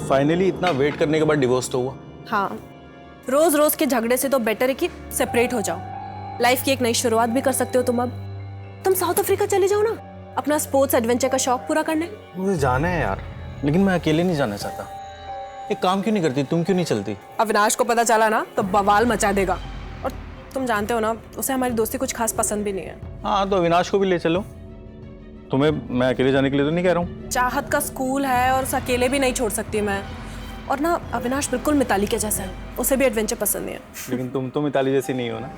Finally इतना wait करने के बाद डिवोर्स तो हुआ। हाँ, रोज रोज के झगड़े से तो बेटर है कि सेपरेट हो जाओ। लाइफ की एक नई शुरुआत भी कर सकते हो तुम। अब तुम साउथ अफ्रीका चले जाओ ना, अपना स्पोर्ट्स एडवेंचर का शौक पूरा करने। मुझे जाना है यार, लेकिन मैं अकेले नहीं जाना चाहता। एक काम क्यों नहीं करती, तुम क्यों नहीं चलती? अविनाश को पता चला ना तो बवाल मचा देगा, और तुम जानते हो ना उसे हमारी दोस्ती कुछ खास पसंद भी नहीं है। हाँ तो अविनाश को भी ले चलो। तुम्हें मैं अकेले जाने के लिए तो नहीं कह रहा हूँ। चाहत का स्कूल है और उसे अकेले भी नहीं छोड़ सकती मैं। और ना अविनाश बिल्कुल मिताली के जैसा है, उसे भी एडवेंचर पसंद नहीं है। लेकिन तुम तो मिताली जैसी नहीं हो ना।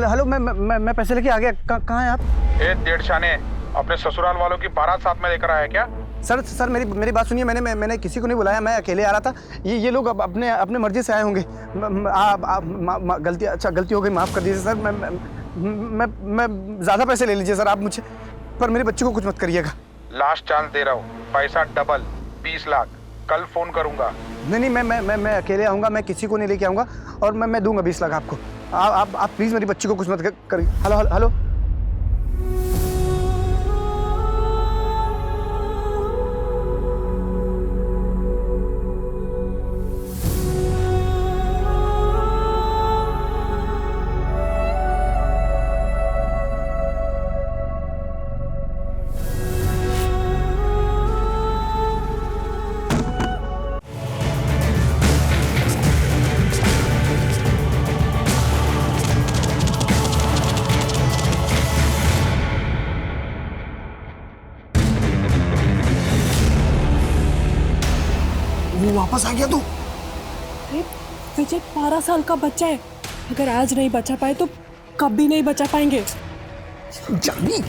हेलो, मैं पैसे लेके आ गया। कहाँ हैं आप? डेढ़ शाने अपने ससुराल वालों की बारात साथ में लेकर आया क्या? सर मेरी बात सुनिए। मैंने किसी को नहीं बुलाया, मैं अकेले आ रहा था। ये लोग अपने मर्जी से आए होंगे। गलती हो गई, माफ़ कर दीजिए सर। मैं ज़्यादा पैसे ले लीजिए सर आप मुझे, पर मेरे बच्चे को कुछ मत करिएगा। लास्ट चांस दे रहा हूँ, पैसा डबल 20 लाख। कल फोन करूंगा। नहीं, मैं अकेले आऊँगा, मैं किसी को नहीं लेके आऊँगा, और मैं दूंगा 20 लाख आपको। आप प्लीज़ मेरी बच्ची को कुछ मत करिए। हेलो। वो वापस आ गया तू? विजय 12 साल का बच्चा है, अगर आज नहीं बचा पाए तो कभी नहीं बचा पाएंगे। जानवी,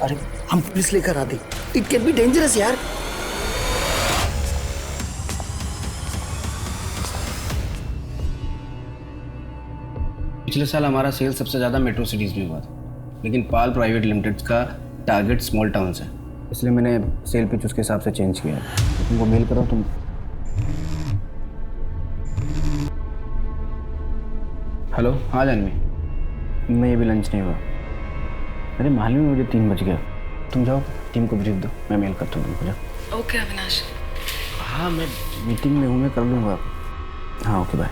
अरे हम पुलिस लेकर आते। इट कैन बी डेंजरस यार। पिछले साल हमारा सेल सबसे ज़्यादा मेट्रो सिटीज़ में हुआ था, लेकिन पाल प्राइवेट लिमिटेड का टारगेट स्मॉल टाउन्स है, इसलिए मैंने सेल पिच उसके हिसाब से चेंज किया है। तुमको मेल करो तुम। हेलो, हाँ जानवी, नहीं अभी लंच नहीं हुआ। अरे मालूम है मुझे 3 बज गया। तुम जाओ टीम को ब्रीफ दो, मैं मेल करता हूँ तुमको। जाओ। ओके अविनाश। हाँ मैं मीटिंग में हूँ, मैं कर लूँगा। हाँ ओके बाय।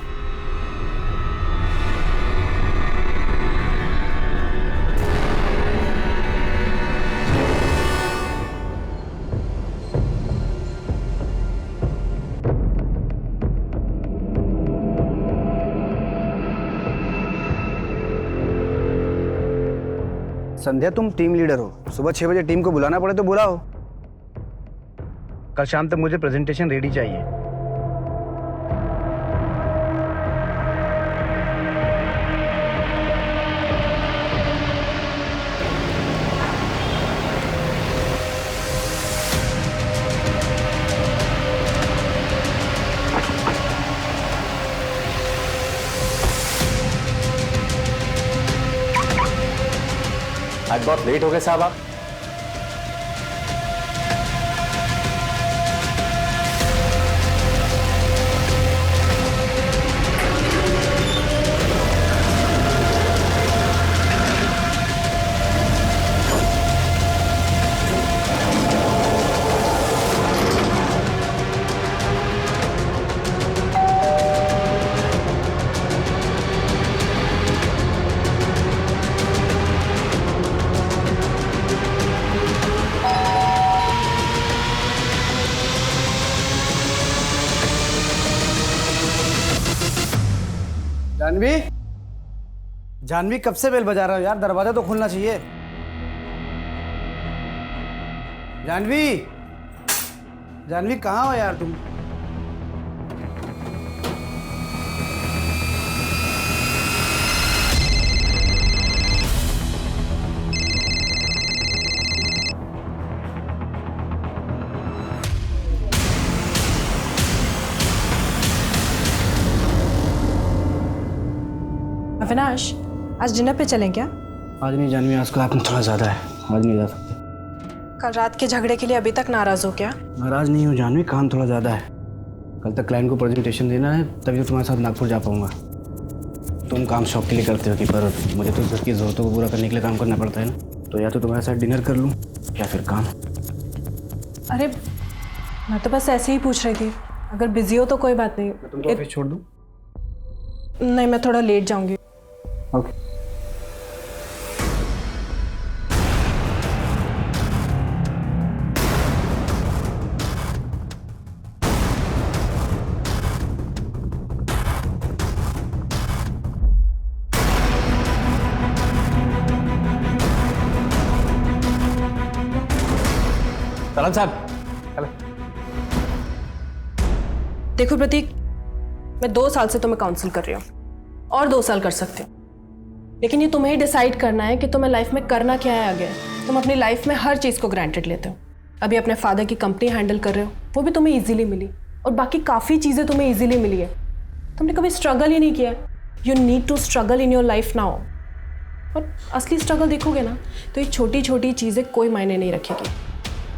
संध्या, तुम टीम लीडर हो, सुबह 6 बजे टीम को बुलाना पड़े तो बुलाओ। कल शाम तक मुझे प्रेजेंटेशन रेडी चाहिए। आज बहुत लेट हो गए साहब आप। जानवी कब से बेल बजा रहा हो यार? दरवाजा तो खुलना चाहिए। जानवी कहाँ हो यार तुम? अविनाश, आज डिनर पे चलें क्या? आज नहीं जानवी, आज का थोड़ा ज़्यादा है, आज नहीं जा सकते। कल रात के झगड़े के लिए अभी तक नाराज हो क्या? नाराज़ नहीं हूँ जानवी, काम थोड़ा ज़्यादा है। कल तक क्लाइंट को प्रेजेंटेशन देना है, तभी तो तुम्हारे साथ नागपुर जा पाऊँगा। तुम काम शौक के लिए करते हो कि, पर मुझे तो घर की ज़रूरतों को पूरा करने के लिए काम करना पड़ता है ना। तो या तो तुम्हारे साथ डिनर कर लूँ या फिर काम। अरे मैं तो बस ऐसे ही पूछ रही थी, अगर बिजी हो तो कोई बात नहीं। तुमको ऑफिस छोड़ दूँ? नहीं, मैं थोड़ा लेट जाऊंगी। ओके। तलन साहब, देखो प्रतीक, मैं 2 साल से तुम्हें काउंसिल कर रही हूँ और 2 साल कर सकती हूँ, लेकिन ये तुम्हें ही डिसाइड करना है कि तुम्हें लाइफ में करना क्या है आगे। तुम अपनी लाइफ में हर चीज़ को ग्रांटेड लेते हो। अभी अपने फादर की कंपनी हैंडल कर रहे हो, वो भी तुम्हें इजीली मिली, और बाकी काफ़ी चीज़ें तुम्हें इजीली मिली है। तुमने कभी स्ट्रगल ही नहीं किया। You need to struggle in your life now. और असली स्ट्रगल देखोगे ना, तो ये छोटी छोटी चीज़ें कोई मायने नहीं रखेगी।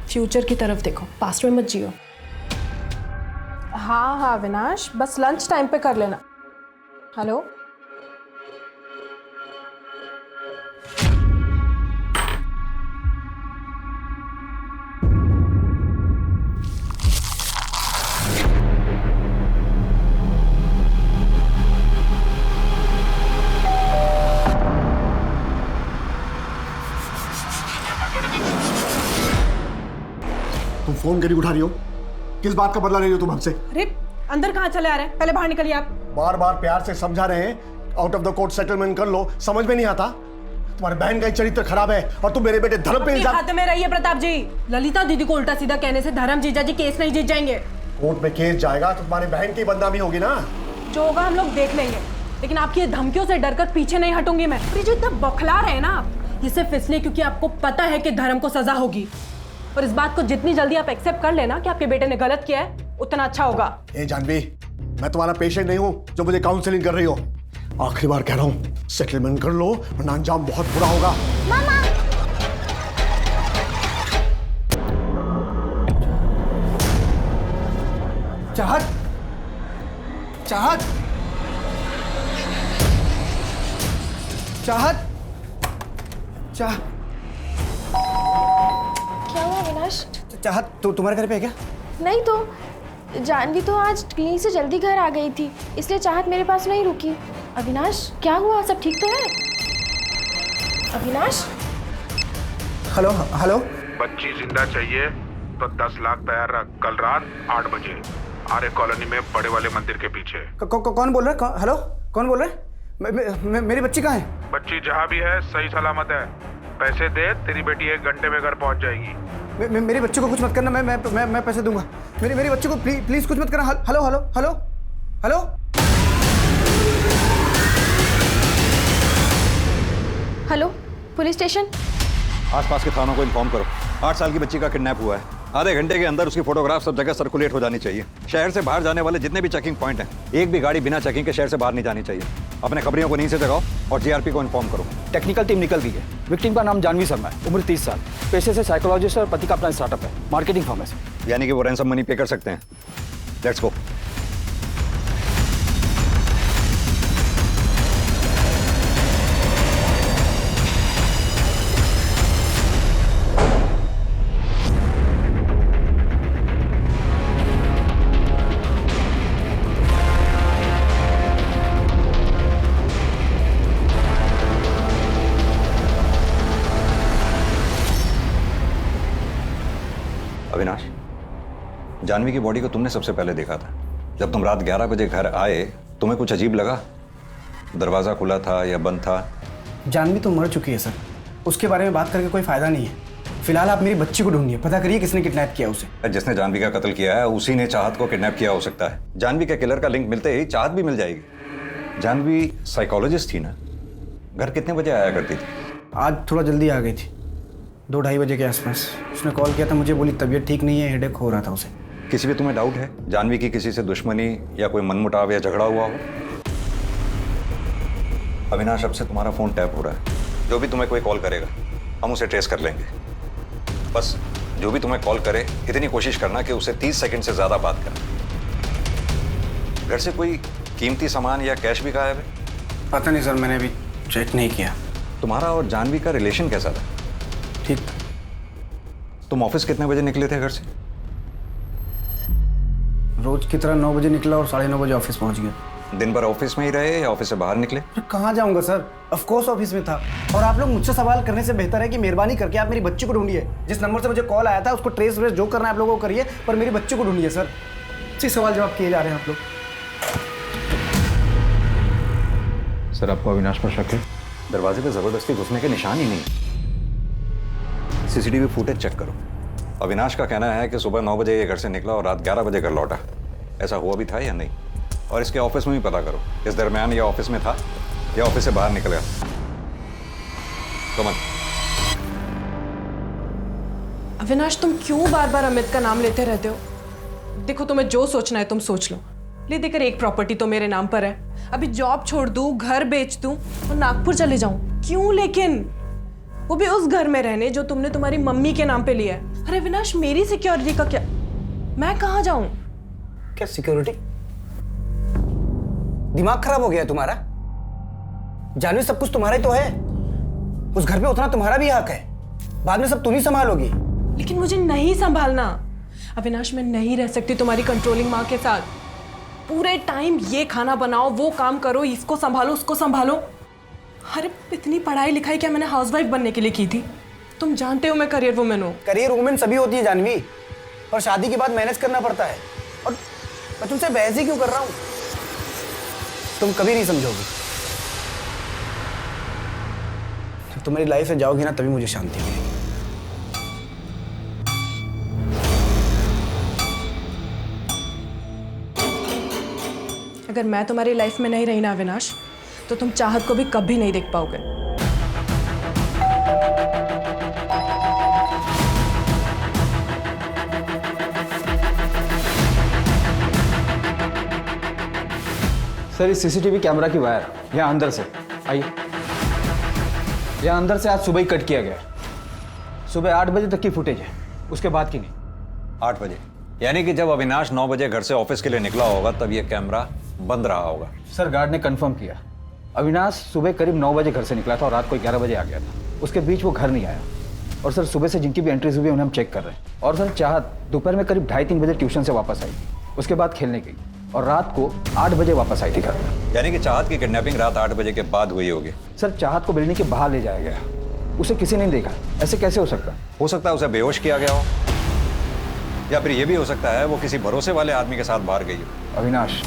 फ्यूचर की तरफ देखो, पास्ट में मत जियो। हाँ हाँ अविनाश, बस लंच टाइम पे कर लेना। हेलो, तुम फोन करी उठा रही हो? किस बात का बदला ले रही हो तुम हमसे? अरे अंदर कहाँ चले आ रहे हैं? पहले बाहर निकलिए आप। बार बार प्यार से समझा रहे हैं, out of the court settlement कर लो, समझ में नहीं आता? तुम्हारे बहन का ही चरित्र खराब है और तुम मेरे बेटे धर्म पे इल्जाम। हाथ में रहिए प्रताप जी। ललिता दीदी को उल्टा सीधा कहने से धर्म जीजा जी केस नहीं जीत जाएंगे। कोर्ट में केस जाएगा तो तुम्हारी बहन की बदनामी होगी ना। जो होगा हम लोग देख लेंगे, लेकिन आपकी ये धमकियों से डरकर पीछे नहीं हटूंगी मैं। जो इतना बौखला रहे ना आप, ये सिर्फ इसलिए क्योंकि आपको पता है कि धर्म को सजा होगी, और इस बात को जितनी जल्दी आप एक्सेप्ट कर लेना कि आपके बेटे ने गलत किया है, उतना अच्छा होगा। ए जानवी, मैं तुम्हारा पेशेंट नहीं हूँ जो मुझे काउंसलिंग कर रही हो। आखिरी बार कह रहा हूँ, सेटलमेंट कर लो वरना अंजाम बहुत बुरा होगा। मामा, चाहत, चाहत, चाहत, चाह क्या हुआ अविनाश? चाहत, तो तुम्हारे घर पे है क्या? नहीं तो जानवी तो आज क्लिनिक से जल्दी घर आ गई थी, इसलिए चाहत मेरे पास नहीं रुकी। अविनाश क्या हुआ, सब ठीक तो है? Avinash, hello hello. बच्ची जिंदा चाहिए तो 10 लाख तैयार रख। कल रात 8 बजे आर्य कॉलोनी में बड़े वाले मंदिर के पीछे। कौन बोल रहा है? हेलो, कौन बोल रहा है? मेरी बच्ची कहाँ है? बच्ची जहाँ भी है सही सलामत है। पैसे दे, तेरी बेटी 1 घंटे में घर पहुँच जाएगी। मेरी बच्ची को कुछ मत करना, मैं पैसे दूंगा। मेरी बच्ची को प्लीज कुछ मत करना। Hello hello hello hello. Hello police station. आसपास के थानों को इन्फॉर्म करो। 8 साल की बच्ची का किडनैप हुआ है। आधे घंटे के अंदर उसकी फोटोग्राफ सब जगह सर्कुलेट हो जानी चाहिए। शहर से बाहर जाने वाले जितने भी चेकिंग पॉइंट हैं, एक भी गाड़ी बिना चेकिंग के शहर से बाहर नहीं जानी चाहिए। अपने खबरियों को नींद से जगाओ और जीआरपी को इन्फॉर्म करो। टेक्निकल टीम निकल गई है। विक्टिम का नाम जानवी शर्मा है, उम्र 30 साल, पेशे से साइकोलॉजिस्ट और पति का अपना स्टार्टअप है, मार्केटिंग फर्म है। यानी कि वो रैंसम मनी पे कर सकते हैं। Let's go. अविनाश, जानवी की बॉडी को तुमने सबसे पहले देखा था। जब तुम रात 11 बजे घर आए, तुम्हें कुछ अजीब लगा? दरवाजा खुला था या बंद था? जानवी तो मर चुकी है सर, उसके बारे में बात करके कोई फायदा नहीं है। फिलहाल आप मेरी बच्ची को ढूंढिए, पता करिए किसने किडनैप किया उसे। जिसने जानवी का कत्ल किया है उसी ने चाहत को किडनैप किया हो सकता है। जानवी के किलर का लिंक मिलते ही चाहत भी मिल जाएगी। जानवी साइकोलॉजिस्ट थी ना, घर कितने बजे आया करती थी? आज थोड़ा जल्दी आ गई थी, 2-2:30 बजे के आसपास। उसने कॉल किया था मुझे, बोली तबीयत ठीक नहीं है, हेडेक हो रहा था उसे। किसी भी तुम्हें डाउट है जानवी की किसी से दुश्मनी या कोई मनमुटाव या झगड़ा हुआ हो? अविनाश, अब से तुम्हारा फ़ोन टैप हो रहा है। जो भी तुम्हें कोई कॉल करेगा हम उसे ट्रेस कर लेंगे। बस जो भी तुम्हें कॉल करे इतनी कोशिश करना कि उसे 30 सेकंड से ज़्यादा बात करना। घर से कोई कीमती सामान या कैश भी गायब है? पता नहीं सर, मैंने अभी चेक नहीं किया। तुम्हारा और जानवी का रिलेशन कैसा था? ठीक। तुम ऑफिस कितने बजे निकले थे घर से? रोज की तरह 9 बजे निकला और 9:30 बजे ऑफिस पहुंच गया। दिन भर ऑफिस में ही रहे या ऑफिस से बाहर निकले? कहाँ जाऊंगा सर, ऑफ कोर्स ऑफिस में था। और आप लोग मुझसे सवाल करने से बेहतर है कि मेहरबानी करके आप मेरी बच्ची को ढूंढिए। जिस नंबर से मुझे कॉल आया था उसको ट्रेस व्रेस जो करना है आप लोगों को करिए, पर मेरी बच्ची को ढूंढिए सर। इसी सवाल जवाब किए जा रहे हैं आप लोग। सर आपको अविनाश पर शक है? दरवाजे पे जबरदस्ती घुसने के निशान ही नहीं। सीसीटीवी फुटेज चेक करो। अविनाश का कहना है कि सुबह 9 बजे ये घर से निकला और रात 11 बजे घर लौटा। ऐसा हुआ भी था या नहीं? और इसके ऑफिस में भी पता करो, इस दरमियान ये ऑफिस में था या ऑफिस से बाहर निकल गया। कमल। अविनाश, तुम क्यों बार बार अमित का नाम लेते रहते हो? देखो, तुम्हें जो सोचना है तुम सोच लो। ले देकर एक प्रॉपर्टी तो मेरे नाम पर है। अभी जॉब छोड़ दूं, घर बेच दूं और नागपुर चले जाऊं? क्यों लेकिन? वो भी उस घर में रहने जो तुमने तुम्हारी मम्मी के नाम पे लिया है। अरे अविनाश, मेरी सिक्योरिटी का क्या? मैं कहाँ जाऊं? क्या सिक्योरिटी? दिमाग खराब हो गया है तुम्हारा? जानवी, सब कुछ तुम्हारा ही तो है। उस घर पे उतना तुम्हारा भी हक है। बाद में सब तुम ही संभालोगी। लेकिन मुझे नहीं संभालना अविनाश। मैं नहीं रह सकती तुम्हारी कंट्रोलिंग माँ के साथ। पूरे टाइम ये खाना बनाओ, वो काम करो, इसको संभालो, उसको संभालो। अरे इतनी पढ़ाई लिखाई क्या मैंने हाउसवाइफ बनने के लिए की थी? तुम जानते हो मैं करियर वुमेन हूँ। करियर वुमेन सभी होती है जानवी, और शादी के बाद मैनेज करना पड़ता है। और मैं तुमसे बहस ही क्यों कर रहा हूँ? तुम कभी नहीं समझोगी। जब तुम मेरी लाइफ से जाओगी ना, तभी मुझे शांति मिलेगी। अगर मैं तुम्हारी लाइफ में नहीं रही ना अविनाश, तो तुम चाहत को भी कभी नहीं देख पाओगे। सर इस सीसीटीवी कैमरा की वायर यहाँ अंदर से आइए, यहाँ अंदर से आज सुबह ही कट किया गया। सुबह 8 बजे तक की फुटेज है, उसके बाद की नहीं। 8 बजे यानी कि जब अविनाश 9 बजे घर से ऑफिस के लिए निकला होगा तब ये कैमरा बंद रहा होगा। सर गार्ड ने कंफर्म किया, अविनाश सुबह करीब 9 बजे घर से निकला था और रात को 11 बजे आ गया था। उसके बीच वो घर नहीं आया। और सर सुबह से जिनकी भी एंट्रीज हुई उन्हें हम चेक कर रहे हैं। और सर चाहत दोपहर में करीब 2:30-3 बजे ट्यूशन से वापस आई थी, उसके बाद खेलने गई और रात को 8 बजे वापस आई थी घर। यानी कि चाहत की किडनैपिंग रात 8 बजे के बाद हुई होगी। सर चाहत को बिल्डिंग के बाहर ले जाया गया, उसे किसी ने नहीं देखा। ऐसे कैसे हो सकता? हो सकता है उसे बेहोश किया गया हो, या फिर यह भी हो सकता है वो किसी भरोसे वाले आदमी के साथ बाहर गई हो। अविनाश,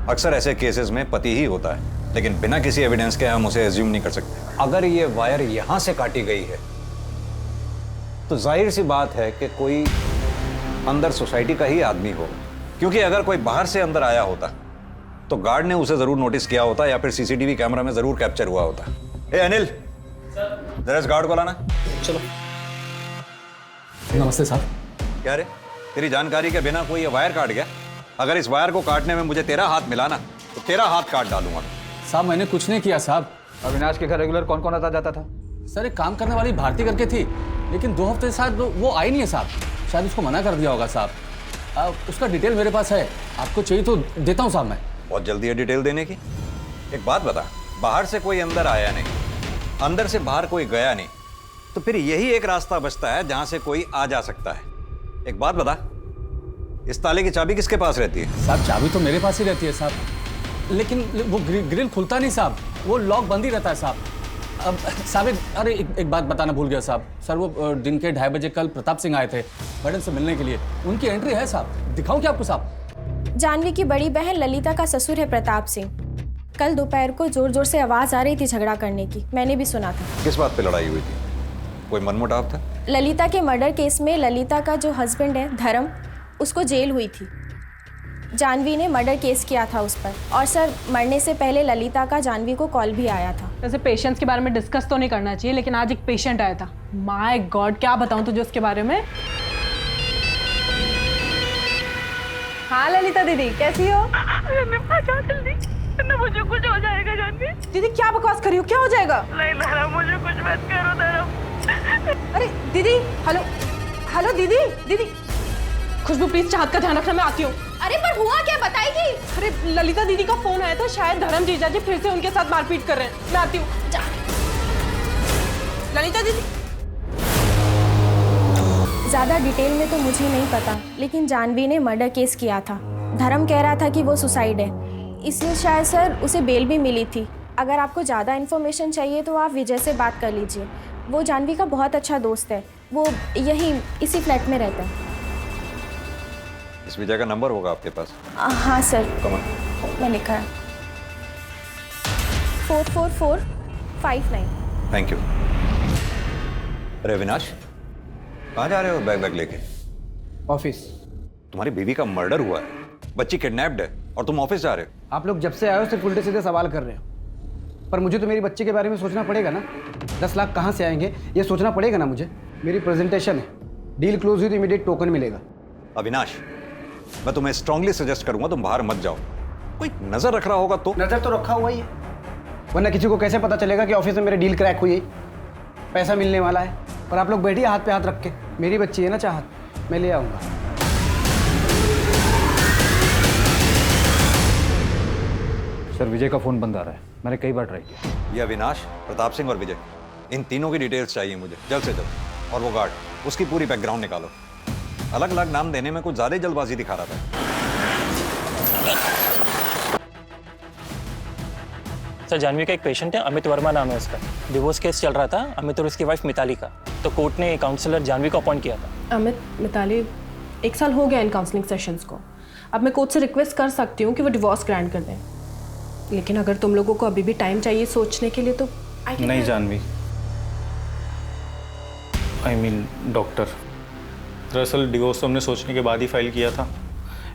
अक्सर ऐसे केसेस में पति ही होता है, लेकिन बिना किसी एविडेंस के हम उसे एज्यूम नहीं कर सकते। अगर ये वायर यहां से काटी गई है तो जाहिर सी बात है कि कोई अंदर सोसाइटी का ही आदमी होगा, क्योंकि अगर कोई बाहर से अंदर आया होता तो गार्ड ने उसे जरूर नोटिस किया होता या फिर सीसीटीवी कैमरा में जरूर कैप्चर हुआ होता। ए अनिल, जरा इस गार्ड को लाना। चलो। नमस्ते साहब। क्या रे, तेरी जानकारी के बिना कोई ये वायर काट गया? अगर इस वायर को काटने में मुझे तेरा हाथ मिला ना तो तेरा हाथ काट डालूंगा। साहब मैंने कुछ नहीं किया साहब। अविनाश के घर रेगुलर कौन कौन आता जाता था? सर एक काम करने वाली भारती करके थी, लेकिन 2 हफ्ते से शायद वो आई नहीं है साहब। शायद उसको मना कर दिया होगा साहब। उसका डिटेल मेरे पास है, आपको चाहिए तो देता हूँ साहब मैं। बहुत जल्दी है डिटेल देने की। एक बात बता, बाहर से कोई अंदर आया नहीं, अंदर से बाहर कोई गया नहीं, तो फिर यही एक रास्ता बचता है जहां से कोई आ जा सकता है। एक बात बता, इस ताले की चाबी किसके पास रहती है? साहब चाबी तो मेरे पास ही रहती है साहब, लेकिन वो ग्रिल खुलता नहीं साहब, वो लॉक बंद ही रहता है साहब। अब साहब अरे एक बात बताना भूल गया साहब। सर वो दिन के 2:30 बजे कल प्रताप सिंह आए थे मैडम से मिलने के लिए, उनकी एंट्री है साहब, दिखाऊं क्या आपको साहब? जानवी की बड़ी बहन ललिता का ससुर है प्रताप सिंह। कल दोपहर को जोर जोर से आवाज आ रही थी झगड़ा करने की, मैंने भी सुना था। किस बात पे लड़ाई हुई थी? कोई मनमुटाव था? ललिता के मर्डर केस में ललिता का जो हस्बैंड है धर्म, उसको जेल हुई थी। जानवी ने मर्डर केस किया था उस पर, और सर मरने से पहले ललिता का जानवी को कॉल भी आया था। वैसे पेशेंट्स के बारे में डिस्कस तो नहीं करना चाहिए, लेकिन आज एक पेशेंट आया था। माय गॉड, क्या बताऊं तुझे उसके बारे में। हाँ ललिता दीदी, कैसी हो? जल्दी, मुझे कुछ हो जाएगा जानवी। दीदी क्या बकवास कर रही हो, क्या हो जाएगा? नहीं धर्म, मुझे कुछ मत करो धर्म। अरे दीदी, हेलो हेलो दीदी, दीदी खुशबू प्लीज चाहत का ध्यान रखना, मैं आती हूँ। अरे पर हुआ क्या, बताएगी? अरे ललिता दीदी का फोन आया था, शायद धर्म जीजा जी फिर से उनके साथ मारपीट कर रहे हैं। मैं आती हूँ। ललिता दीदी। ज़्यादा डिटेल में तो मुझे नहीं पता, लेकिन जानवी ने मर्डर केस किया था। धर्म कह रहा था कि वो सुसाइड है, इसलिए शायद सर उसे बेल भी मिली थी। अगर आपको ज़्यादा इन्फॉर्मेशन चाहिए तो आप विजय से बात कर लीजिए, वो जानवी का बहुत अच्छा दोस्त है, वो यही इसी फ्लैट में रहता है। इस विजय का नंबर होगा आपके पास? हाँ सर, मैं लिखा है 44459। Thank you. अरे अविनाश, कहाँ जा रहे हो बैग लेके? ऑफिस। तुम्हारी बीवी का मर्डर हुआ है, बच्ची किडनैप्ड है और तुम ऑफिस जा रहे हो? आप लोग जब से आए हो सिर्फ उल्टे सीधे सवाल कर रहे हो, पर मुझे तो मेरी बच्ची के बारे में सोचना पड़ेगा ना। 10 लाख कहाँ से आएंगे ये सोचना पड़ेगा ना मुझे। मेरी प्रेजेंटेशन है, डील क्लोज हुई तो इमीडिएट टोकन मिलेगा। अविनाश, मैं तुम्हें स्ट्रांगली सजेस्ट करूंगा तुम बाहर मत जाओ। कोई नजर रख रहा होगा तो? नजर तो रखा हुआ ही है, वरना किसी को कैसे पता चलेगा कि ऑफिस में मेरी डील क्रैक हुई है, पैसा मिलने वाला है। पर आप लोग बैठिए हाथ पे हाथ रख के, मेरी बच्ची है ना चाहत, मैं ले आऊँगा। सर विजय का फ़ोन बंद आ रहा है, मैंने कई बार ट्राई किया। ये अविनाश, प्रताप सिंह और विजय, इन तीनों की डिटेल्स चाहिए मुझे जल्द से जल्द। और वो गार्ड, उसकी पूरी बैकग्राउंड निकालो। अलग अलग नाम देने में कुछ ज़्यादा ही जल्दबाजी दिखा रहा था। सर जानवी का एक पेशेंट है, अमित वर्मा नाम है उसका। डिवोर्स केस चल रहा था अमित और उसकी वाइफ मिताली का, तो कोर्ट ने काउंसलर जानवी को अपॉइंट किया था। अमित मिताली 1 साल हो गया इन काउंसलिंग सेशंस को। अब मैं कोर्ट से रिक्वेस्ट कर सकती हूँ कि वो डिवोर्स ग्रांट कर दें, लेकिन अगर तुम लोगों को अभी भी टाइम चाहिए सोचने के लिए तो नहीं जानवी, आई मीन डॉक्टर, दरअसल डिवोर्स तो हमने सोचने के बाद ही फाइल किया था।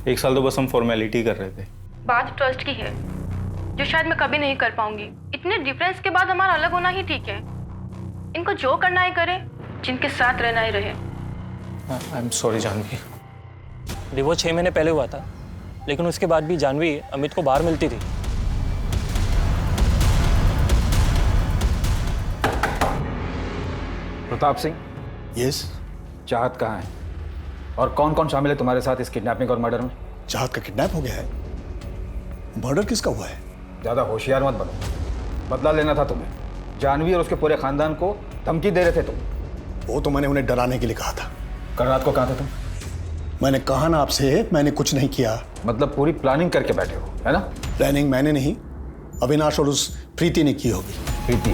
1 साल तो बस हम फॉर्मेलिटी कर रहे थे। बात ट्रस्ट की है जो शायद मैं कभी नहीं कर पाऊंगी। इतने डिफरेंस के बाद हमारा अलग होना ही ठीक है। इनको जो करना है करें, जिनके साथ रहना ही रहे। I am sorry Jahnavi. Divorce 6 महीने पहले हुआ था, लेकिन उसके बाद भी जानवी अमित को बाहर मिलती थी। प्रताप सिंह। यस। चाहत कहाँ है और कौन कौन शामिल है तुम्हारे साथ इस किडनैपिंग और मर्डर में? चाहत का किडनैप हो गया है। मर्डर किसका हुआ है? ज़्यादा होशियार मत बनो, बदला लेना था तुम्हें। जानवी और उसके पूरे खानदान को धमकी दे रहे थे तुम। वो तो मैंने उन्हें डराने के लिए कहा था। कल रात को कहाँ थे तुम? मैंने कहा ना आपसे, मैंने कुछ नहीं किया। मतलब पूरी प्लानिंग करके बैठे हो, है ना? प्लानिंग मैंने नहीं, अविनाश और उस प्रीति ने की होगी। प्रीति?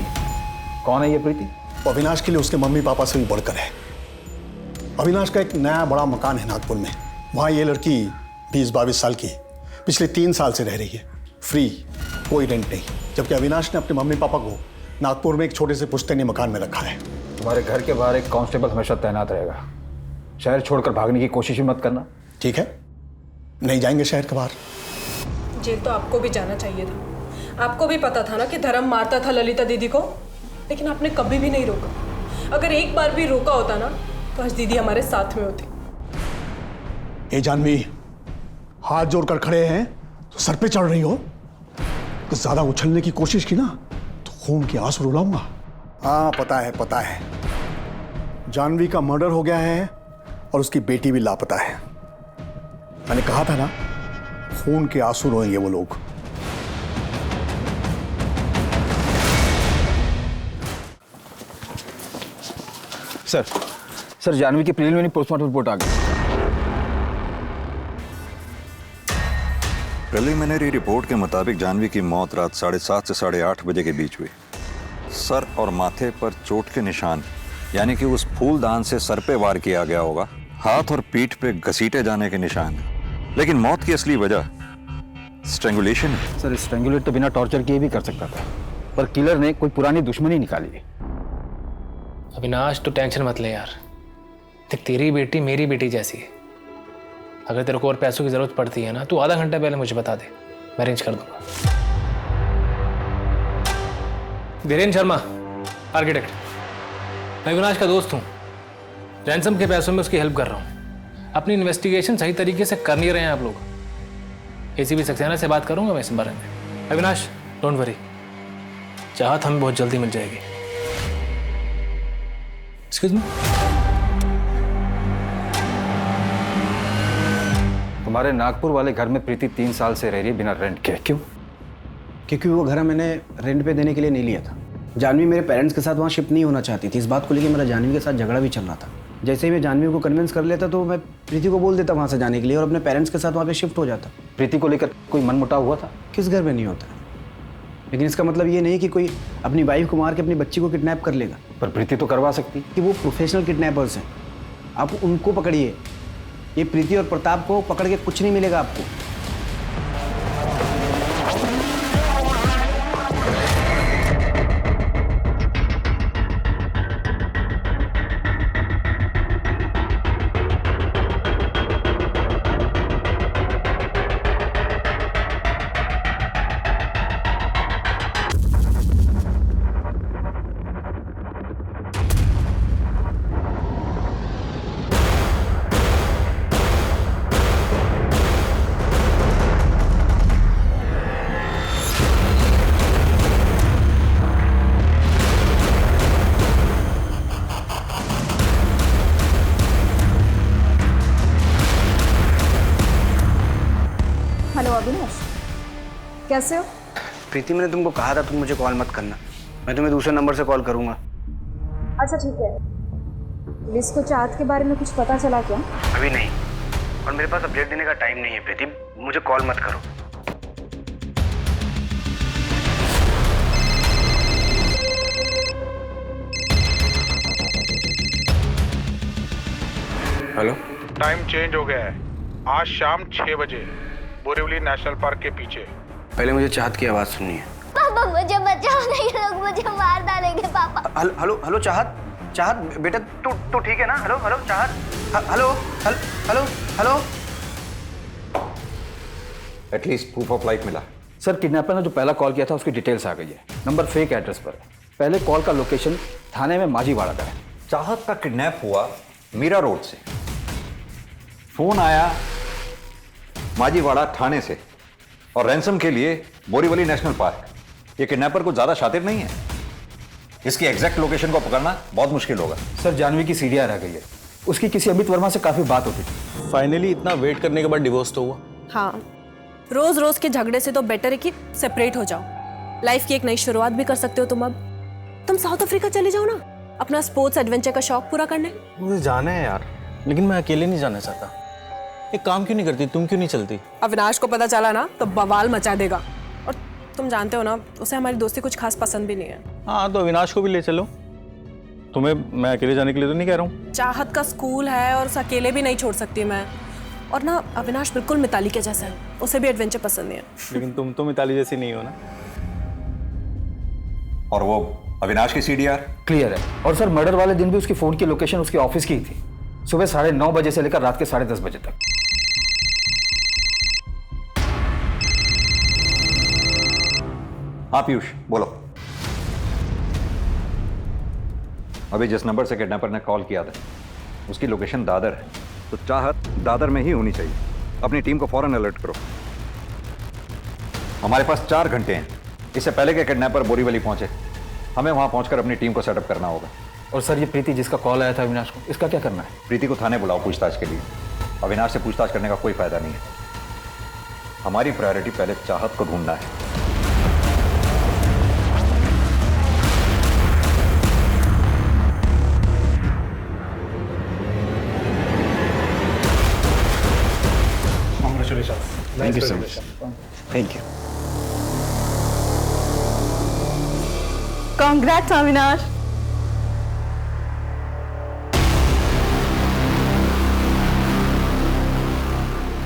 कौन है ये प्रीति? अविनाश के लिए उसके मम्मी पापा से भी बढ़कर है। अविनाश का एक नया बड़ा मकान है नागपुर में, वहाँ ये लड़की 20-22 साल की पिछले 3 साल से रह रही है, फ्री, कोई रेंट नहीं। जबकि अविनाश ने अपने मम्मी पापा को नागपुर में एक छोटे से पुश्तैनी मकान में रखा है। तुम्हारे घर के बाहर एक कांस्टेबल हमेशा तैनात रहेगा। शहर छोड़कर भागने की कोशिश भी मत करना। ठीक है, नहीं जाएंगे शहर के बाहर। जेल तो आपको भी जाना चाहिए था। आपको भी पता था ना कि धर्म मारता था ललिता दीदी को, लेकिन आपने कभी भी नहीं रोका। अगर एक बार भी रोका होता ना तो आज दीदी हमारे साथ में होती। ए जानवी, हाथ जोड़कर खड़े हैं तो सर पे चढ़ रही हो। तो ज्यादा उछलने की कोशिश की ना तो खून के आंसू रुलाऊंगा। हाँ पता है, जानवी का मर्डर हो गया है और उसकी बेटी भी लापता है। मैंने कहा था ना, खून के आंसू रोएंगे वो लोग। सर जानवी की प्रिलिमिनरी पोस्टमार्टम रिपोर्ट आ गई। प्रिलिमिनरी रिपोर्ट के मुताबिक जानवी की मौत रात 7:30 से 8:30 बजे के बीच हुई। सर और माथे पर चोट के निशान, यानी कि उस फूलदान से सर पे वार किया गया होगा। हाथ और पीठ पे घसीटे जाने के निशान हैं। लेकिन मौत की असली वजह स्ट्रैंगुलेशन है। सर स्ट्रैंगुलेट तो बिना टॉर्चर किए भी कर सकता था, पर किलर ने कोई पुरानी दुश्मनी निकाली। अविनाश तो टेंशन मत ले यार, देख तेरी बेटी मेरी बेटी जैसी है। अगर तेरे को और पैसों की जरूरत पड़ती है ना, तो आधा घंटा पहले मुझे बता दे, मैं अरेंज कर दूंगा। धीरेन्द्र शर्मा, आर्किटेक्ट। मैं अविनाश का दोस्त हूँ, रैंसम के पैसों में उसकी हेल्प कर रहा हूँ। अपनी इन्वेस्टिगेशन सही तरीके से कर नहीं रहे हैं आप लोग। एसीपी सक्सेना से बात करूंगा मैं इस बारे में। अविनाश डोंट वरी, चाहत हमें बहुत जल्दी मिल जाएगी। एक्सक्यूज मी, तुम्हारे नागपुर वाले घर में प्रीति 3 साल से रह रही है बिना रेंट के, क्यों? क्योंकि वो घर मैंने रेंट पे देने के लिए नहीं लिया था। जानवी मेरे पेरेंट्स के साथ वहाँ शिफ्ट नहीं होना चाहती थी। इस बात को लेकर मेरा जानवी के साथ झगड़ा भी चल रहा था। जैसे ही मैं जानवी को कन्विंस कर लेता तो मैं प्रीति को बोल देता वहाँ से जाने के लिए और अपने पेरेंट्स के साथ वहाँ पे शिफ्ट हो जाता। प्रीति को लेकर कोई मनमुटाव हुआ था? किस घर में नहीं होता, लेकिन इसका मतलब ये नहीं कि कोई अपनी वाइफ को मार के अपनी बच्ची को किडनैप कर लेगा। पर प्रीति तो करवा सकती कि वो प्रोफेशनल किडनैपर्स हैं, आप उनको पकड़िए। ये प्रीति और प्रताप को पकड़ के कुछ नहीं मिलेगा आपको। हेलो अविनाश, कैसे हो? प्रीति, मैंने तुमको कहा था तुम मुझे कॉल मत करना, मैं तुम्हें दूसरे नंबर से कॉल करूंगा। अच्छा ठीक है। पुलिस को चाहत के बारे में कुछ पता चला क्या? अभी नहीं, और मेरे पास अपडेट देने का टाइम नहीं है प्रीति, मुझे कॉल मत करो। हेलो, टाइम चेंज हो गया है। आज शाम 6 बजे बोरीवली नेशनल पार्क के पीछे। पहले मुझे चाहत की आवाज़ सुननी है। पापा मुझे बचाओ, नहीं लोग मुझे मार डालेंगे पापा। हेलो हेलो चाहत, चाहत बेटा तू ठीक है ना? हेलो हेलो चाहत, hello hello hello. At least proof of life मिला। सर, किडनैपर ने जो पहला कॉल किया था उसकी डिटेल्स आ गई है। नंबर फेक एड्रेस पर है। पहले कॉल का लोकेशन थाने में माजीवाड़ा का है। चाहत का किडनैप हुआ मीरा रोड से, फोन आया माजीवाड़ा थाने से, और रैंसम के लिए बोरीवली नेशनल पार्क। ये किडनैपर को ज्यादा शातिर नहीं है। इसकी एग्जैक्ट लोकेशन को पकड़ना बहुत मुश्किल होगा। सर, जानवी की सीढ़ियां रह गई है। उसकी किसी अमित वर्मा से काफी बात होती थी। फाइनली इतना वेट करने के बाद डिवोर्स तो हुआ। हाँ, रोज रोज के झगड़े से तो बेटर है कि सेपरेट हो जाओ। लाइफ की एक नई शुरुआत भी कर सकते हो तुम। अब तुम साउथ अफ्रीका चले जाओ ना, अपना स्पोर्ट्स एडवेंचर का शौक पूरा करने। मुझे जाना है यार, लेकिन मैं अकेले नहीं जाना चाहता। एक काम क्यों नहीं करती, तुम क्यों नहीं चलती? अविनाश को पता चला ना तो बवाल मचा देगा, और तुम जानते हो ना उसे हमारी दोस्ती कुछ खास पसंद भी नहीं है। हाँ, तो अविनाश को भी ले चलो। तुम्हें मैं अकेले जाने के लिए तो नहीं कह रहा हूँ। चाहत का स्कूल है और उसे अकेले भी नहीं छोड़ सकती मैं। और ना अविनाश बिल्कुल मिताली के जैसा है, उसे भी एडवेंचर पसंद नहीं है। लेकिन तुम तो मिताली जैसी नहीं हो ना। और वो अविनाश की सीडीआर क्लियर है। और सर, मर्डर वाले दिन भी उसकी फोन की लोकेशन उसके ऑफिस की ही थी, सुबह 9:30 बजे से लेकर रात के 10:30 बजे तक। हाँ पीयूष, बोलो। अभी जिस नंबर से किडनैपर ने कॉल किया था उसकी लोकेशन दादर है, तो चाहत दादर में ही होनी चाहिए। अपनी टीम को फौरन अलर्ट करो। हमारे पास 4 घंटे हैं, इससे पहले कि किडनैपर बोरीवली पहुंचे हमें वहां पहुंचकर अपनी टीम को सेटअप करना होगा। और सर, ये प्रीति जिसका कॉल आया था अविनाश को, इसका क्या करना है? प्रीति को थाने बुलाओ पूछताछ के लिए। अविनाश से पूछताछ करने का कोई फायदा नहीं है। हमारी प्रायोरिटी पहले चाहत को ढूंढना है। Thank you so much. Thank you. Congrats Avinash.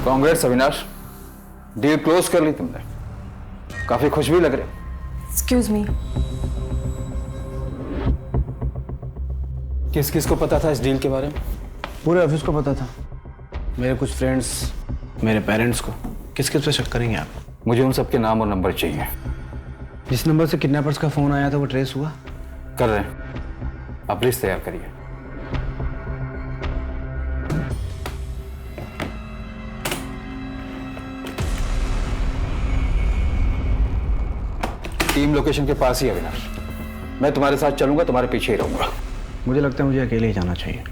Congrats Avinash, deal close कर ली तुमने। काफी खुश भी लग रहे। एक्सक्यूज मी, किस किस को पता था इस डील के बारे में? पूरे ऑफिस को पता था, मेरे कुछ फ्रेंड्स, मेरे पेरेंट्स को। किस किस पे शक करेंगे आप? मुझे उन सबके नाम और नंबर चाहिए। जिस नंबर से किडनैपर्स का फोन आया था वो ट्रेस हुआ? कर रहे हैं, आप लिस्ट तैयार करिए। टीम लोकेशन के पास ही है अविनाश। मैं तुम्हारे साथ चलूंगा, तुम्हारे पीछे ही रहूंगा। मुझे लगता है मुझे अकेले ही जाना चाहिए।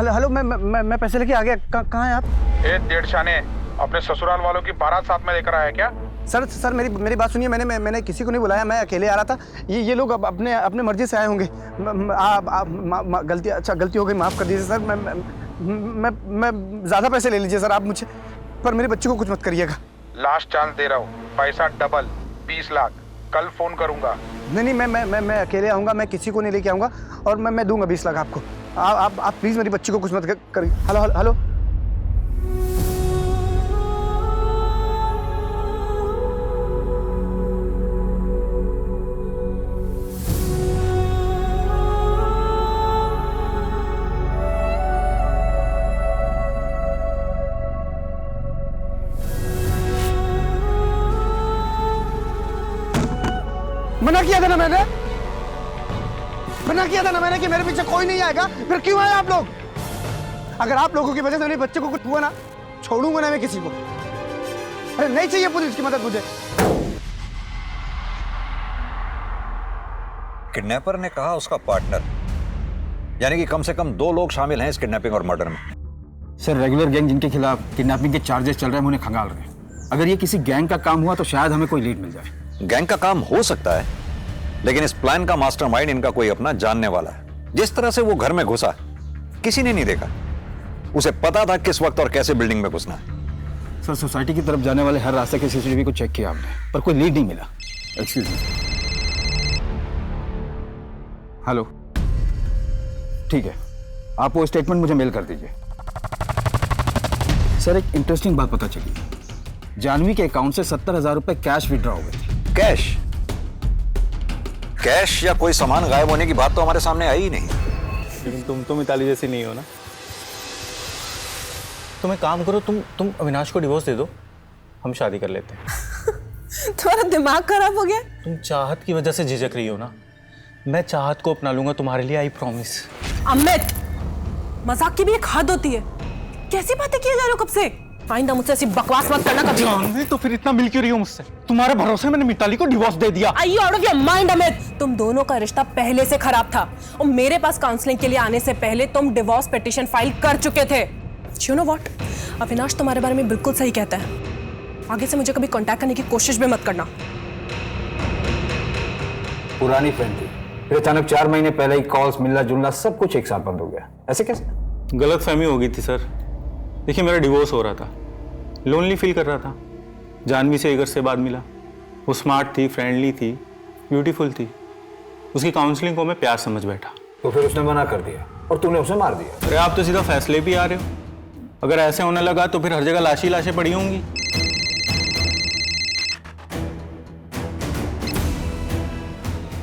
हेलो, मैं पैसे लेके आ गया। कहाँ हैं आप? ए डेढ़ शाने, अपने ससुराल वालों की बारात साथ में लेकर आया क्या? सर मेरी बात सुनिए। मैंने किसी को नहीं बुलाया, मैं अकेले आ रहा था। ये लोग अब अपने मर्जी से आए होंगे। गलती हो गई, माफ़ कर दीजिए सर। मैं ज़्यादा पैसे ले लीजिए सर आप मुझे, पर मेरे बच्चे को कुछ मत करिएगा। लास्ट चांस दे रहा हूँ, पैसा डबल 20 लाख। कल फोन करूँगा। नहीं, मैं अकेले आऊँगा, मैं किसी को नहीं लेके आऊँगा, और मैं दूंगा 20 लाख आपको। आप प्लीज़ मेरी बच्ची को कुछ मत करिए। हेलो। मना किया था ना मैंने कि मेरे पीछे कोई नहीं आएगा। फिर क्यों आए आप लोग? अगर आप लोगों की वजह से मेरे बच्चे को कुछ हुआ ना, छोड़ूंगा ना मैं किसी को। अरे नहीं चाहिए पुलिस की मदद मुझे। किडनैपर ने कहा उसका पार्टनर, यानी कि कम से कम 2 लोग शामिल हैं इस किडनैपिंग और मर्डर में। सर रेगुलर गैंग जिनके खिलाफ किडनैपिंग के चार्जेस चल रहे हैं, उन्हें खंगाल रहे हैं। अगर ये किसी गैंग का काम हुआ तो शायद हमें कोई लीड मिल जाए। गैंग का काम हो सकता है, लेकिन इस प्लान का मास्टरमाइंड इनका कोई अपना जानने वाला है। जिस तरह से वो घर में घुसा, किसी ने नहीं देखा। उसे पता था किस वक्त और कैसे बिल्डिंग में घुसना है। सर सोसाइटी की तरफ जाने वाले हर रास्ते के सीसीटीवी को चेक किया हमने, पर कोई लीड नहीं मिला। Excuse me. हेलो, ठीक है, आप वो स्टेटमेंट मुझे मेल कर दीजिए। सर एक इंटरेस्टिंग बात पता चली, जानवी के अकाउंट से 70,000 रुपए कैश विड्रॉ हो गए थे। कैश या कोई सामान गायब होने की बात तो हमारे सामने आई ही नहीं। लेकिन तुम तो मिताली जैसी नहीं हो ना। तुम एक काम करो, तुम अविनाश को डिवोर्स दे दो, हम शादी कर लेते हैं। तुम्हारा दिमाग खराब हो गया? तुम चाहत की वजह से झिझक रही हो ना। मैं चाहत को अपना लूंगा तुम्हारे लिए, आई प्रॉमिस। अमित, मजाक की भी एक हद होती है। कैसी बातें किए जा रहे हो कब से? आइंदा मुझसे ऐसी बकवास मत करना कभी। जानवी तो फिर इतना मिल क्यों रही हो मुझसे? तुम्हारे भरोसे मैंने मिताली को डिवोर्स दे दिया। Are you out of your mind, Amit? तुम दोनों का रिश्ता पहले से खराब था, और मेरे पास काउंसलिंग के लिए आने से पहले तुम डिवोर्स पिटीशन फाइल कर चुके थे। You know what? अविनाश तुम्हारे बारे में बिल्कुल सही कहता है। आगे से मुझे कभी कांटेक्ट करने की कोशिश भी मत करना। पुरानी फ्रेंड थी, फिर अचानक 4 महीने पहले ही कॉल्स, मिलना जुलना सब कुछ एक साथ बंद हो गया। ऐसे कैसे? गलतफहमी हो गई थी सर। देखिए मेरा डिवोर्स हो रहा था, लोनली फील कर रहा था। जानवी से 1 अर्से बाद मिला। वो स्मार्ट थी, फ्रेंडली थी, ब्यूटीफुल थी। उसकी काउंसलिंग को मैं प्यार समझ बैठा। तो फिर उसने मना कर दिया और तूने उसे मार दिया। अरे आप तो सीधा फैसले भी आ रहे हो। अगर ऐसे होने लगा तो फिर हर जगह लाशें पड़ी होंगी।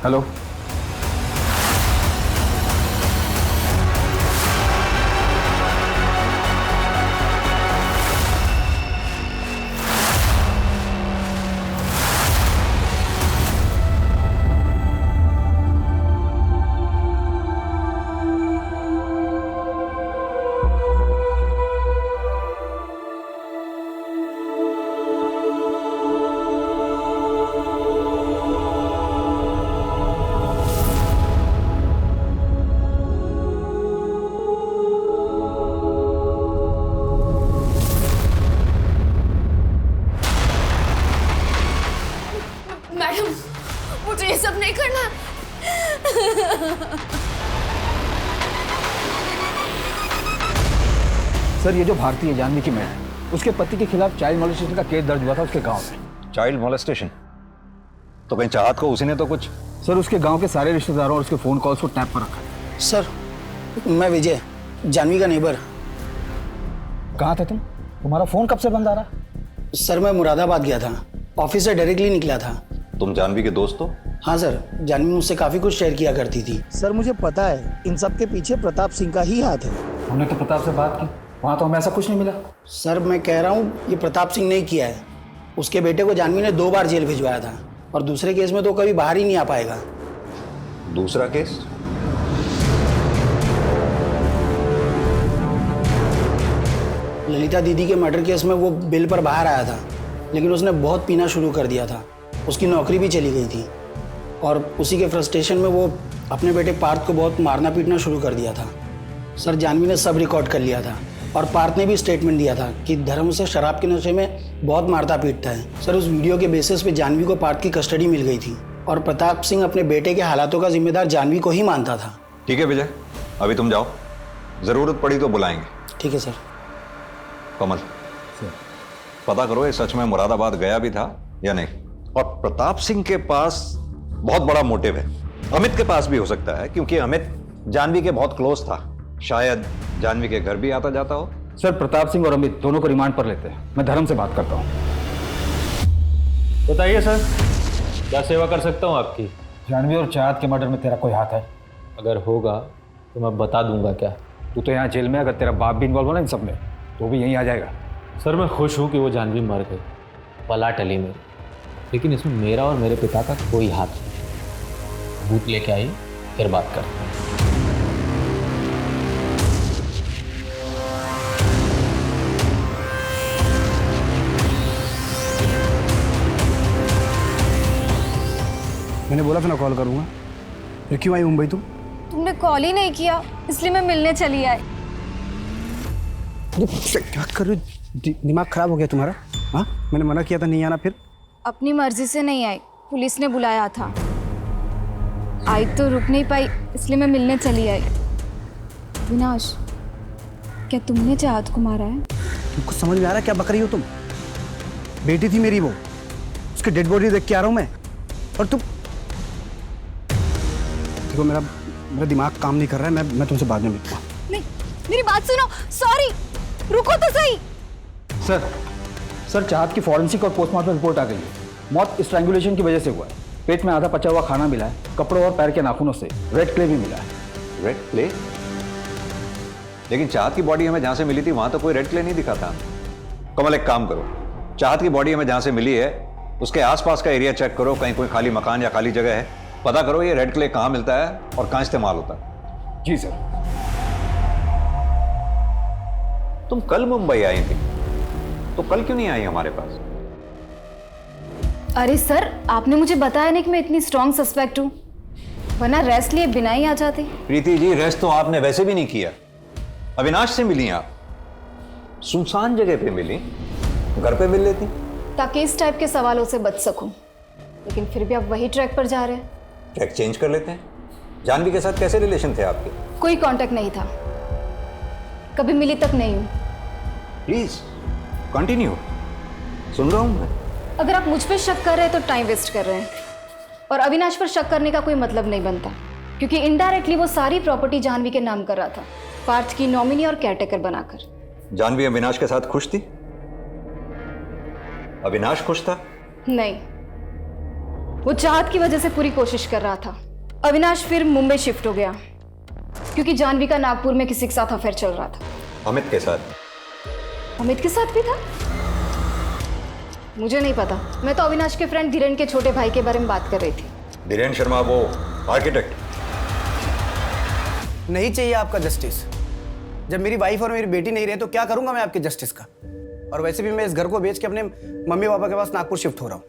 हेलो, मैडम, मुझे ये सब नहीं करना। सर ये जो भारतीय जानवी की मैन है, उसके पति के खिलाफ चाइल्ड मोलेस्टेशन का केस दर्ज हुआ था उसके गांव में। Child molestation? तो कहीं चाहत को उसी ने तो कुछ? सर उसके गांव के सारे रिश्तेदारों और उसके फोन कॉल्स को टैप पर रखा है। सर मैं विजय, जानवी का नेबर। कहाँ थे तुम? तुम्हारा फोन कब से बंद आ रहा? सर मैं मुरादाबाद गया था, ऑफिस से डायरेक्टली निकला था। तुम जानवी के दोस्त हो? हाँ सर, जानवी मुझसे काफ़ी कुछ शेयर किया करती थी। सर मुझे पता है इन सब के पीछे प्रताप सिंह का ही हाथ है। हमने तो प्रताप से बात की, वहाँ तो हमें ऐसा कुछ नहीं मिला। सर मैं कह रहा हूँ ये प्रताप सिंह ने किया है। उसके बेटे को जानवी ने 2 बार जेल भिजवाया था और दूसरे केस में तो कभी बाहर ही नहीं आ पाएगा। दूसरा केस? ललिता दीदी के मर्डर केस में वो बेल पर बाहर आया था, लेकिन उसने बहुत पीना शुरू कर दिया था। उसकी नौकरी भी चली गई थी और उसी के फ्रस्ट्रेशन में वो अपने बेटे पार्थ को बहुत मारना पीटना शुरू कर दिया था। सर जानवी ने सब रिकॉर्ड कर लिया था और पार्थ ने भी स्टेटमेंट दिया था कि धर्म उसे शराब के नशे में बहुत मारता पीटता है। सर उस वीडियो के बेसिस पे जानवी को पार्थ की कस्टडी मिल गई थी और प्रताप सिंह अपने बेटे के हालातों का जिम्मेदार जानवी को ही मानता था। ठीक है विजय, अभी तुम जाओ, जरूरत पड़ी तो बुलाएंगे। ठीक है सर। कमल पता करो ये सच में मुरादाबाद गया भी था या नहीं। और प्रताप सिंह के पास बहुत बड़ा मोटिव है, अमित के पास भी हो सकता है क्योंकि अमित जानवी के बहुत क्लोज था। शायद जानवी के घर भी आता जाता हो। सर प्रताप सिंह और अमित दोनों को रिमांड पर लेते हैं, मैं धर्म से बात करता हूँ। बताइए सर, क्या सेवा कर सकता हूँ आपकी? जानवी और चाहत के मर्डर में तेरा कोई हाथ है? अगर होगा तो मैं बता दूंगा। क्या तू तो यहाँ जेल में, अगर तेरा बाप भी इन्वॉल्व हो ना इन सब में तो भी यहीं आ जाएगा। सर मैं खुश हूँ कि वो जानवी मर गई, पला टली में, लेकिन इसमें मेरा और मेरे पिता का कोई हाथ नहीं। भूत लेके आई, फिर बात करते हैं। मैंने बोला था ना कॉल करूंगा, फिर क्यों आई मुंबई तुम? तुमने कॉल ही नहीं किया, इसलिए मैं मिलने चली आई। क्या कर रहे हो? दिमाग खराब हो गया तुम्हारा? हाँ मैंने मना किया था नहीं आना, फिर अपनी मर्जी से नहीं आई, पुलिस ने बुलाया था। आई तो रुक नहीं पाई, इसलिए मैं मिलने चली आई। विनाश, क्या तुमने चाहत को मारा है? तुमको समझ में आ रहा है क्या बक रही हो तुम? बेटी थी मेरी वो, उसकी डेड बॉडी देख के आ रहा हूँ मैं, और तुम देखो मेरा दिमाग काम नहीं कर रहा है। मैं तुमसे बाद में मिलता हूँ। नहीं, मेरी बात सुनो। सॉरी, रुको तो सही। सर चाहत की फॉरेंसिक और पोस्टमार्टम रिपोर्ट आ गई है। मौत स्ट्रैंगुलेशन की वजह से हुआ है। पेट में आधा पचा हुआ खाना मिला है, कपड़ों और पैर के नाखूनों से रेड क्ले भी मिला है। Red clay? लेकिन चाहत की बॉडी हमें जहां से मिली थी वहां तो कोई रेड क्ले नहीं दिखा था। कमल एक काम करो, चाहत की बॉडी हमें जहां से मिली है उसके आसपास का एरिया चेक करो, कहीं कोई खाली मकान या खाली जगह है, पता करो ये रेड क्ले कहाँ मिलता है और कहाँ इस्तेमाल होता है। जी सर। तुम कल मुंबई आई थी तो कल क्यों नहीं आई हमारे पास? अरे सर, आपने मुझे बताया नहीं कि मैं इतनी स्ट्रॉन्ग सस्पेक्ट हूँ, वरना रेस्ट लिए बिना ही आ जाती। प्रीति जी रेस्ट तो आपने वैसे भी नहीं किया। अविनाश से मिली आप, सुनसान जगह पे मिली, घर पे मिल लेती ताकि इस टाइप के सवालों से बच सकूं। लेकिन फिर भी आप वही ट्रैक पर जा रहे हैं। ट्रैक चेंज कर लेते हैं। जानवी के साथ कैसे रिलेशन थे आपके? कोई कांटेक्ट नहीं था, कभी मिली तक नहीं हूँ। प्लीज कंटिन्यू, सुन रहा हूँ मैं। अगर आप मुझ पर शक कर रहे हैं तो टाइम वेस्ट कर रहे हैं, और अविनाश पर शक करने का कोई मतलब नहीं बनता, क्योंकि इनडायरेक्टली वो सारी प्रॉपर्टी जानवी के नाम कर रहा था, पार्थ की नॉमिनी और केयरटेकर बनाकर। जानवी अविनाश के साथ खुश थी? अविनाश खुश था? नहीं, वो चाहत की वजह से पूरी कोशिश कर रहा था। अविनाश फिर मुंबई शिफ्ट हो गया क्योंकि जानवी का नागपुर में किसी के साथ अफेयर चल रहा था। अमित के साथ? अमित के साथ भी था? मुझे नहीं पता, मैं तो अविनाश के फ्रेंड धीरेन के छोटे भाई के बारे में बात कर रही थी। धीरेन शर्मा, वो आर्किटेक्ट? नहीं चाहिए आपका जस्टिस। जब मेरी वाइफ और मेरी बेटी नहीं रहे तो क्या करूंगा मैं आपके जस्टिस का? और वैसे भी मैं इस घर को बेच के अपने मम्मी पापा के पास नागपुर शिफ्ट हो रहा हूँ।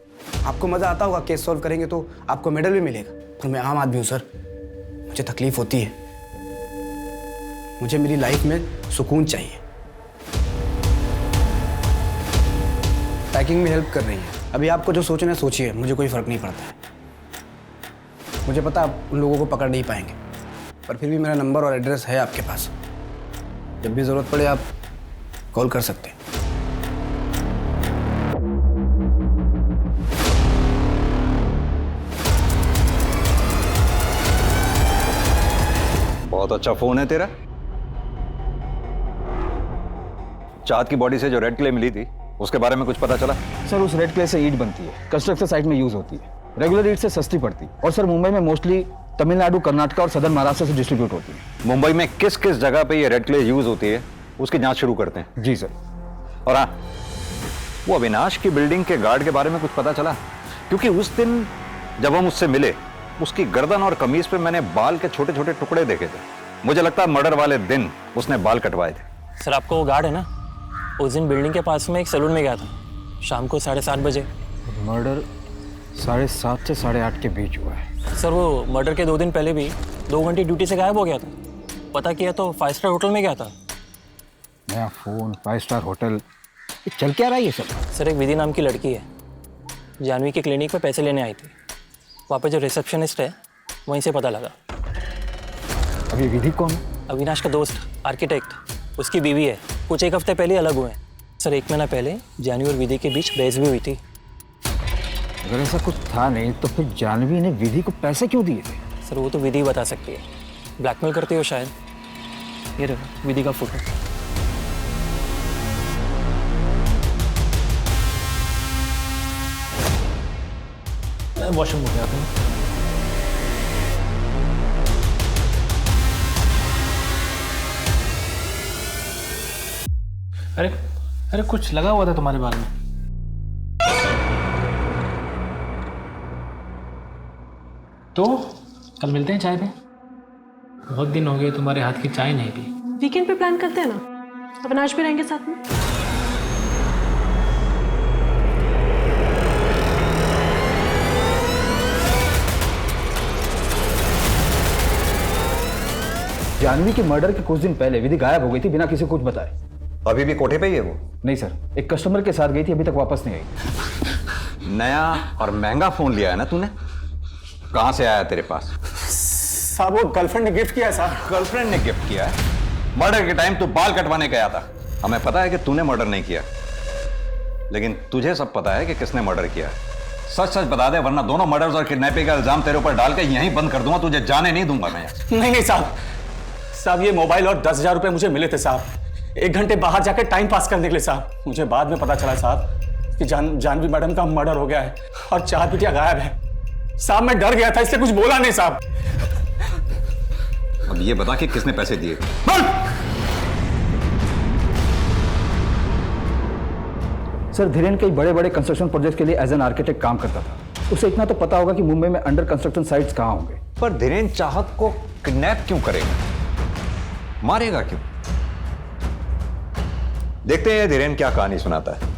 आपको मजा आता होगा, केस सॉल्व करेंगे तो आपको मेडल भी मिलेगा, पर मैं आम आदमी हूँ सर, मुझे तकलीफ होती है। मुझे मेरी लाइफ में सुकून चाहिए। पैकिंग में हेल्प कर रही है, अभी आपको जो सोचना है सोचिए, मुझे कोई फर्क नहीं पड़ता है। मुझे पता आप उन लोगों को पकड़ नहीं पाएंगे, पर फिर भी मेरा नंबर और एड्रेस है आपके पास, जब भी ज़रूरत पड़े आप कॉल कर सकते हैं। बहुत अच्छा फोन है तेरा। चाँद की बॉडी से जो रेड क्ले मिली थी उसके बारे में कुछ पता चला? सर उस रेड क्ले से ईंट बनती है, कंस्ट्रक्शन साइट में यूज होती है। रेगुलर ईंट से सस्ती पड़ती है और सर मुंबई में मोस्टली तमिलनाडु, कर्नाटक और सदर्न महाराष्ट्र से डिस्ट्रीब्यूट होती है। मुंबई में किस किस जगह पे ये रेड क्ले यूज होती है उसकी जांच शुरू करते हैं। जी सर। और हाँ, वो अविनाश की बिल्डिंग के गार्ड के बारे में कुछ पता चला? क्योंकि उस दिन जब हम उससे मिले उसकी गर्दन और कमीज पे मैंने बाल के छोटे छोटे टुकड़े देखे थे। मुझे लगता है मर्डर वाले दिन उसने बाल कटवाए थे। सर आपको वो गार्ड है ना, उस दिन बिल्डिंग के पास में एक सैलून में गया था शाम को 7:30 बजे। मर्डर 7:30 से 8:30 के बीच हुआ है। सर वो मर्डर के 2 दिन पहले भी 2 घंटे ड्यूटी से गायब हो गया था। पता किया तो 5 स्टार होटल में गया था। नया फ़ोन, 5 स्टार होटल, ये चल क्या रहा है ये सब? सर एक विधि नाम की लड़की है, जानवी के क्लिनिक में पैसे लेने आई थी। वहाँ पे जो रिसेप्शनिस्ट है वहीं से पता लगा। अभी विधि कौन है? अविनाश का दोस्त, आर्किटेक्ट, उसकी बीवी है। कुछ 1 हफ्ते पहले अलग हुए हैं। सर 1 महीना पहले जानवी और विधि के बीच बहस भी हुई थी। अगर ऐसा कुछ था नहीं तो फिर जानवी ने विधि को पैसे क्यों दिए थे? सर वो तो विधि बता सकती है, ब्लैकमेल करती हो शायद। ये रहा विधि का फोटो। वॉशरूम हो गया था। अरे अरे कुछ लगा हुआ था तुम्हारे बाल में। तो कल मिलते हैं चाय पे। बहुत दिन हो गए तुम्हारे हाथ की चाय नहीं पी। वीकेंड पे प्लान करते हैं ना, अविनाश भी रहेंगे साथ में। जानवी के मर्डर के कुछ दिन पहले विधि गायब हो गई थी बिना किसी को कुछ बताए। अभी भी कोठे पे ही है वो? नहीं सर, एक कस्टमर के साथ गई थी, अभी तक वापस नहीं आई। नया और महंगा फोन लिया है ना तूने? कहां से आया तेरे पास? साहब वो गर्लफ्रेंड ने गिफ्ट किया है साहब। गर्लफ्रेंड ने गिफ्ट किया है? मर्डर के टाइम तू बाल कटवाने गया था। हमें पता है कि तूने मर्डर नहीं किया, लेकिन तुझे सब पता है कि किसने मर्डर किया है। सच सच बता दे, वरना दोनों मर्डर्स और किडनैपिंग का इल्जाम तेरे ऊपर डाल के यहीं बंद कर दूंगा। तुझे जाने नहीं दूंगा मैं। नहीं साहब, ये मोबाइल और 10,000 रुपए मुझे मिले थे साहब। 1 घंटे बाहर जाकर टाइम पास करने के लिए साहब। मुझे बाद में पता चला साहब कि जानवी मैडम का मर्डर हो गया है और चाँद बिटिया गायब है। साहब मैं डर गया था इसलिए कुछ बोला नहीं साहब। अब ये बता कि किसने पैसे दिए? सर धीरेन कई बड़े बड़े कंस्ट्रक्शन प्रोजेक्ट के लिए एज एन आर्किटेक्ट काम करता था। उसे इतना तो पता होगा कि मुंबई में अंडर कंस्ट्रक्शन साइट्स कहाँ होंगे। पर धीरेन चाहत को किडनैप क्यों करेगा? मारेगा क्यों? देखते हैं धीरेन क्या कहानी सुनाता है।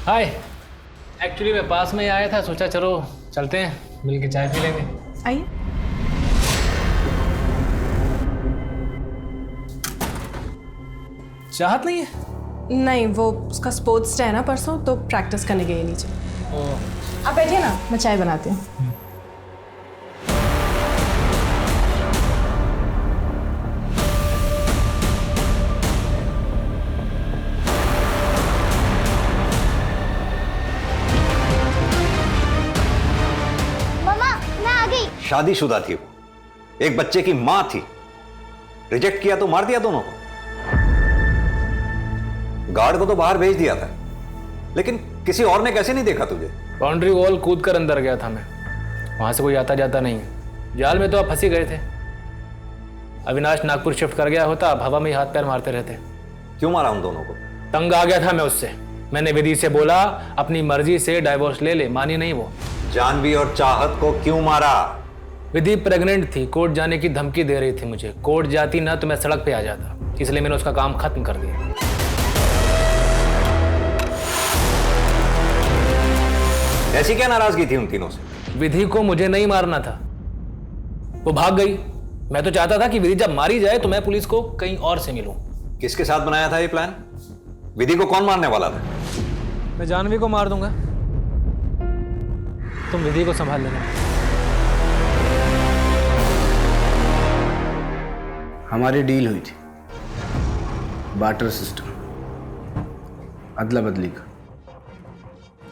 हाय, एक्चुअली मैं पास में ही आया था, सोचा चलो चलते हैं मिल के चाय पी लेंगे। आइए। चाहत नहीं है? नहीं, वो उसका स्पोर्ट्स डे है ना परसों, तो प्रैक्टिस करने गए नीचे। आप बैठिए ना, मैं चाय बनाती हूँ। मम्मा मैं आ गई। शादीशुदा थी वो, एक बच्चे की मां थी। रिजेक्ट किया तो मार दिया दोनों को। गार्ड को तो बाहर भेज दिया था, लेकिन किसी और ने कैसे नहीं देखा तुझे? बाउंड्री वॉल कूद कर अंदर गया था मैं, वहां से कोई आता जाता नहीं है। जाल में तो आप फंसी गए थे। अविनाश नागपुर शिफ्ट कर गया होता, अब हवा में ही हाथ पैर मारते रहते। क्यों मारा उन दोनों को? तंग आ गया था मैं उससे। मैंने विधि से बोला अपनी मर्जी से डाइवोर्स ले ले, मानी नहीं वो। जानवी और चाहत को क्यों मारा? विधि प्रेग्नेंट थी, कोर्ट जाने की धमकी दे रही थी मुझे। कोर्ट जाती ना तो मैं सड़क पे आ जाता, इसलिए मैंने उसका काम खत्म कर दिया। ऐसी क्या नाराजगी थी उन तीनों से? विधि को मुझे नहीं मारना था, वो भाग गई। मैं तो चाहता था कि विधि जब मारी जाए तो मैं पुलिस को कहीं और से मिलूं। किसके साथ बनाया था ये प्लान? विधि को कौन मारने वाला था? मैं जानवी को मार दूंगा, तुम विधि को संभाल लेना। हमारी डील हुई थी, बार्टर सिस्टम। अदला बदली का।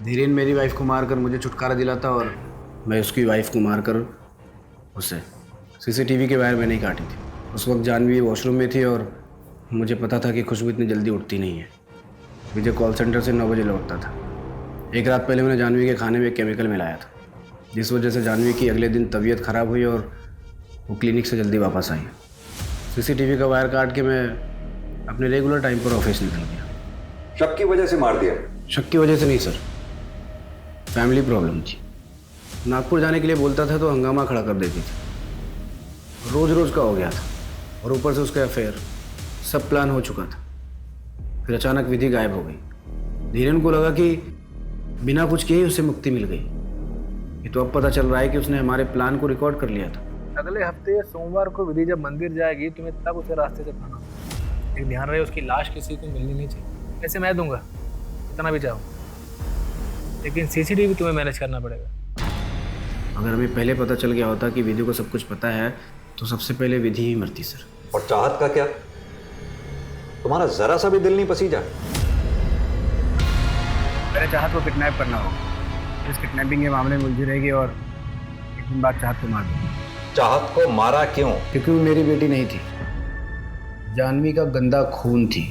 धीरेन मेरी वाइफ को मारकर मुझे छुटकारा दिलाता और मैं उसकी वाइफ को मारकर उसे। सीसीटीवी के वायर मैंने ही काटी थी। उस वक्त जानवी वॉशरूम में थी और मुझे पता था कि खुशबू इतनी जल्दी उठती नहीं है। विजय कॉल सेंटर से 9 बजे लौटता था। एक रात पहले मैंने जानवी के खाने में एक केमिकल मिलाया था, जिस वजह से जानवी की अगले दिन तबीयत खराब हुई और वो क्लिनिक से जल्दी वापस आई। सीसीटीवी का वायर काट के मैं अपने रेगुलर टाइम पर ऑफिस निकल गया। शक की वजह से मार दिया? शक की वजह से नहीं सर, फैमिली प्रॉब्लम थी। नागपुर जाने के लिए बोलता था तो हंगामा खड़ा कर देती थी। रोज रोज का हो गया था और ऊपर से उसका अफेयर। सब प्लान हो चुका था। फिर अचानक विधि गायब हो गई। धीरेन को लगा कि बिना कुछ किए उसे मुक्ति मिल गई। ये तो अब पता चल रहा है कि उसने हमारे प्लान को रिकॉर्ड कर लिया था। अगले हफ्ते सोमवार को विधि जब मंदिर जाएगी तुम्हें तब उसे रास्ते से खाना। लेकिन ध्यान रहे उसकी लाश किसी को मिलनी नहीं चाहिए। ऐसे मैं दूंगा जितना भी चाहो, लेकिन सीसीटीवी तुम्हें मैनेज करना पड़ेगा। अगर हमें पहले पता चल गया होता कि विधि को सब कुछ पता है तो सबसे पहले विधि ही मरती सर। और चाहत का क्या? तुम्हारा जरा सा भी दिल नहीं पसीजा? पहले चाहत को किडनैप करना होगा। इस किडनैपिंग के मामले में उलझी रहेगी और एक दिन बाद चाहत को मार दूंगा। चाहत को मारा क्यों? क्योंकि वो मेरी बेटी नहीं थी, जानवी का गंदा खून थी।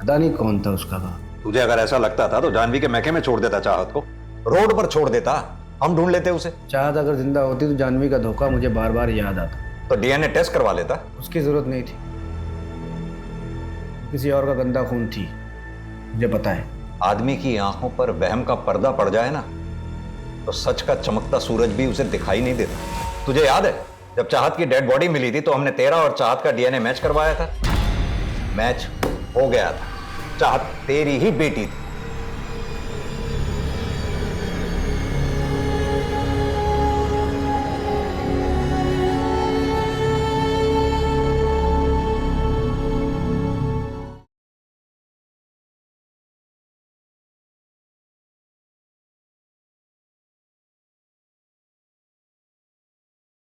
पता नहीं कौन था उसका बाप। तुझे अगर ऐसा लगता था तो जानवी के मैके में छोड़ देता चाहत को, रोड पर छोड़ देता, हम ढूंढ लेते उसे। चाहत अगर जिंदा होती तो जानवी का धोखा मुझे बार बार याद आता। तो डीएनए टेस्ट करवा लेता। उसकी जरूरत नहीं थी, किसी और का गंदा खून थी, मुझे पता है। आदमी की आंखों पर वहम का पर्दा पड़ जाए ना तो सच का चमकता सूरज भी उसे दिखाई नहीं देता। तुझे याद है जब चाहत की डेड बॉडी मिली थी तो हमने तेरा और चाहत का डीएनए मैच करवाया था। मैच हो गया था। चाहत तेरी ही बेटी थी।